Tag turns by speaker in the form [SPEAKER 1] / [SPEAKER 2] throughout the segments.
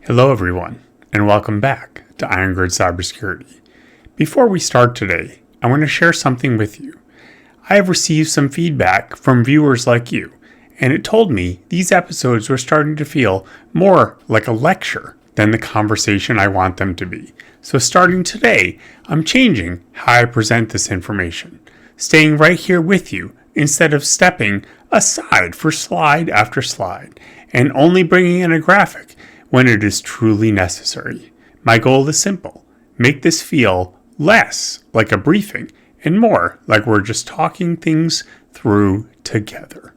[SPEAKER 1] Hello everyone, and welcome back to Irongrid Cybersecurity. Before we start today, I want to share something with you. I have received some feedback from viewers like you, and it told me these episodes were starting to feel more like a lecture than the conversation I want them to be. So starting today, I'm changing how I present this information, staying right here with you instead of stepping aside for slide after slide, and only bringing in a graphic when it is truly necessary. My goal is simple: make this feel less like a briefing and more like we're just talking things through together.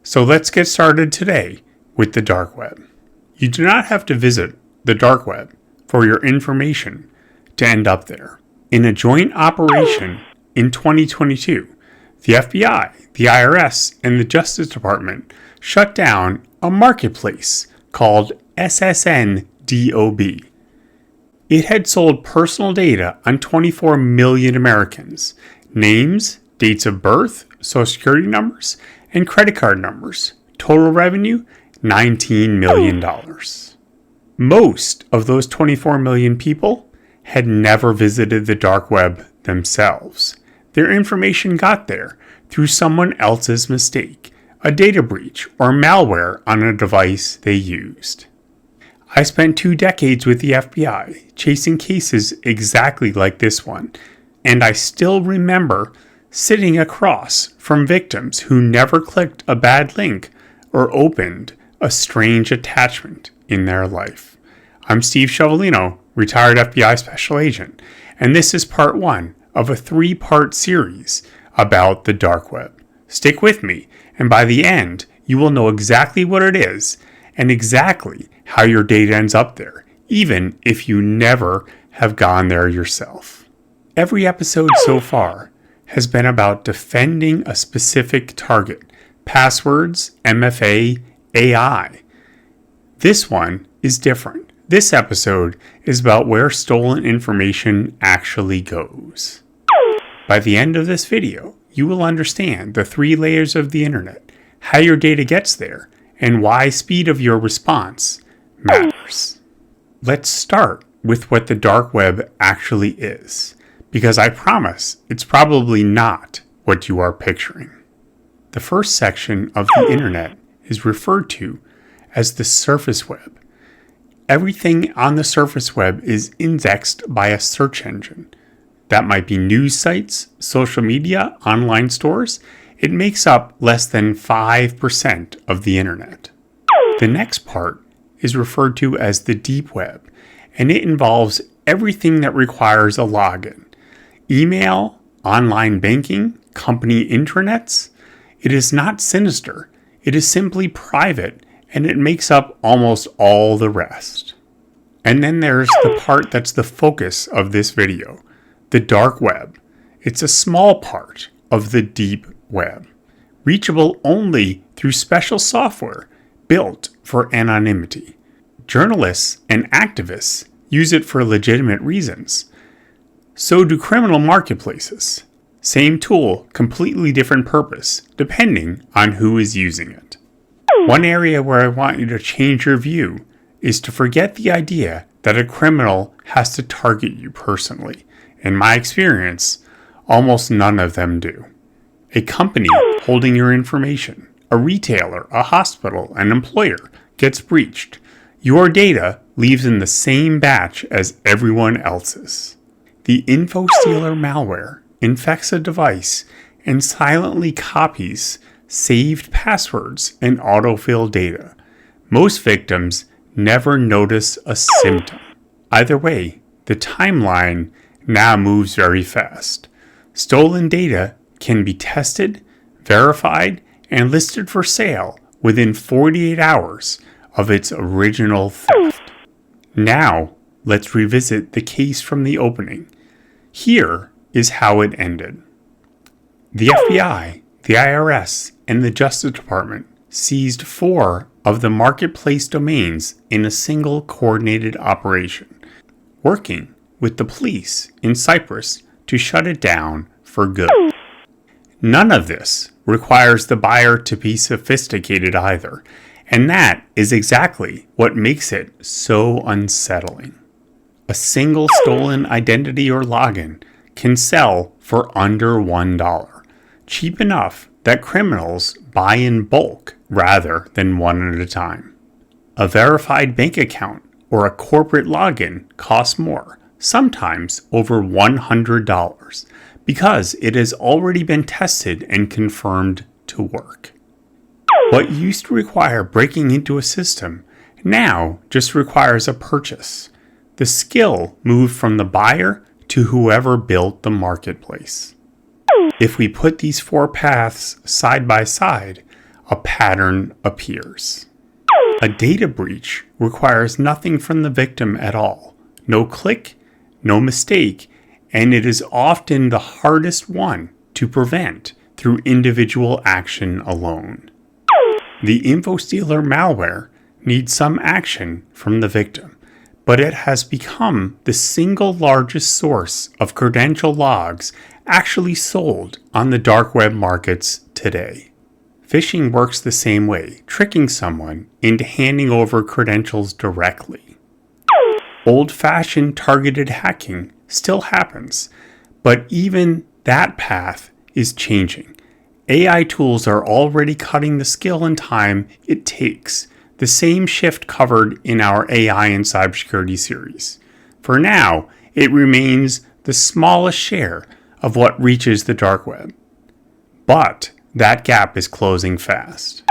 [SPEAKER 1] So let's get started today with the dark web. You do not have to visit the dark web for your information to end up there. In a joint operation in 2022, the FBI, the IRS, and the Justice Department shut down a marketplace called SSNDOB. It had sold personal data on 24 million Americans: names, dates of birth, social security numbers, and credit card numbers. Total revenue, $19 million. Most of those 24 million people had never visited the dark web themselves. Their information got there through someone else's mistake, a data breach, or malware on a device they used. I spent 2 decades with the FBI chasing cases exactly like this one, and I still remember sitting across from victims who never clicked a bad link or opened a strange attachment in their life. I'm Steve Shovelino, retired FBI Special Agent, and this is part 1 of a 3-part series about the dark web. Stick with me, and by the end, you will know exactly what it is and exactly how your data ends up there, even if you never have gone there yourself. Every episode so far has been about defending a specific target: passwords, MFA, AI. This one is different. This episode is about where stolen information actually goes. By the end of this video, you will understand the 3 layers of the internet, how your data gets there, and why speed of your response matters. Let's start with what the dark web actually is, because I promise it's probably not what you are picturing. The first section of the internet is referred to as the surface web. Everything on the surface web is indexed by a search engine. That might be news sites, social media, online stores. It makes up less than 5% of the internet. The next part is referred to as the deep web, and it involves everything that requires a login: email, online banking, company intranets. It is not sinister. It is simply private, and it makes up almost all the rest. And then there's the part that's the focus of this video: the dark web. It's a small part of the deep web, reachable only through special software built for anonymity. Journalists and activists use it for legitimate reasons. So do criminal marketplaces. Same tool, completely different purpose, depending on who is using it. One area where I want you to change your view is to forget the idea that a criminal has to target you personally. In my experience, almost none of them do. A company holding your information, a retailer, a hospital, an employer gets breached. Your data leaves in the same batch as everyone else's. The infostealer malware infects a device and silently copies saved passwords and autofill data. Most victims never notice a symptom. Either way, the timeline now moves very fast. Stolen data can be tested, verified, and listed for sale within 48 hours of its original theft. Now, let's revisit the case from the opening. Here is how it ended. The FBI, the IRS, and the Justice Department seized 4 of the marketplace domains in a single coordinated operation, working with the police in Cyprus to shut it down for good. None of this requires the buyer to be sophisticated either, And that is exactly what makes it so unsettling. A single stolen identity or login can sell for under $1, cheap enough that criminals buy in bulk rather than one at a time. A verified bank account or a corporate login costs more, sometimes over $100, because it has already been tested and confirmed to work. What used to require breaking into a system now just requires a purchase. The skill moved from the buyer to whoever built the marketplace. If we put these four paths side by side, a pattern appears. A data breach requires nothing from the victim at all. No click, no mistake, and it is often the hardest one to prevent through individual action alone. The infostealer malware needs some action from the victim, but it has become the single largest source of credential logs actually sold on the dark web markets today. Phishing works the same way, tricking someone into handing over credentials directly. Old-fashioned targeted hacking still happens, but even that path is changing. AI tools are already cutting the skill and time it takes, the same shift covered in our AI and cybersecurity series. For now, it remains the smallest share of what reaches the dark web. But that gap is closing fast.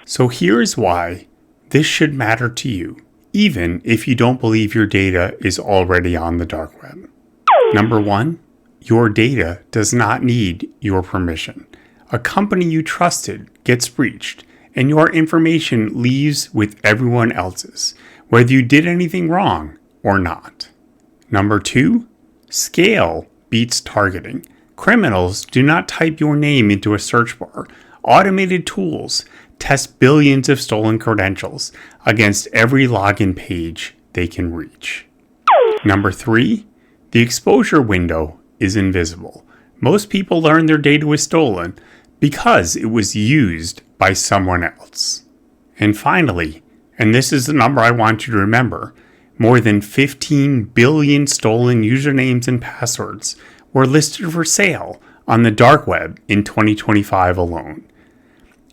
[SPEAKER 1] So here's why this should matter to you, even if you don't believe your data is already on the dark web. Number one, your data does not need your permission. A company you trusted gets breached, and your information leaves with everyone else's, whether you did anything wrong or not. Number two, scale beats targeting. Criminals do not type your name into a search bar. Automated tools test billions of stolen credentials against every login page they can reach. Number three, the exposure window is invisible. Most people learn their data was stolen because it was used by someone else. And finally, and this is the number I want you to remember, more than 15 billion stolen usernames and passwords were listed for sale on the dark web in 2025 alone.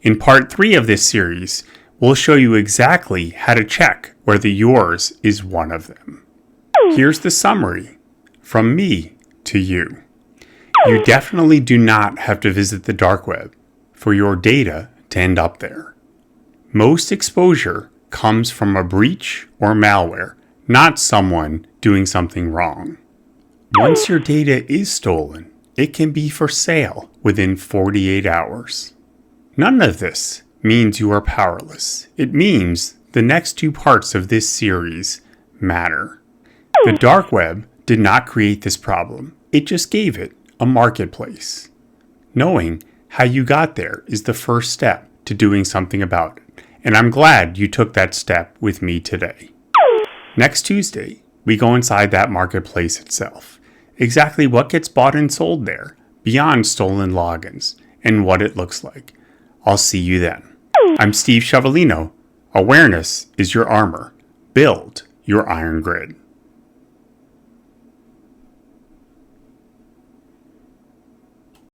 [SPEAKER 1] In part 3 of this series, we'll show you exactly how to check whether yours is one of them. Here's the summary from me to you. You definitely do not have to visit the dark web for your data to end up there. Most exposure comes from a breach or malware, not someone doing something wrong. Once your data is stolen, it can be for sale within 48 hours. None of this means you are powerless. It means the next two parts of this series matter. The dark web did not create this problem. It just gave it a marketplace. Knowing how you got there is the first step to doing something about it, and I'm glad you took that step with me today. Next Tuesday, we go inside that marketplace itself. Exactly what gets bought and sold there, beyond stolen logins, and what it looks like. I'll see you then. I'm Steve Chevalino. Awareness is your armor. Build your Iron Grid.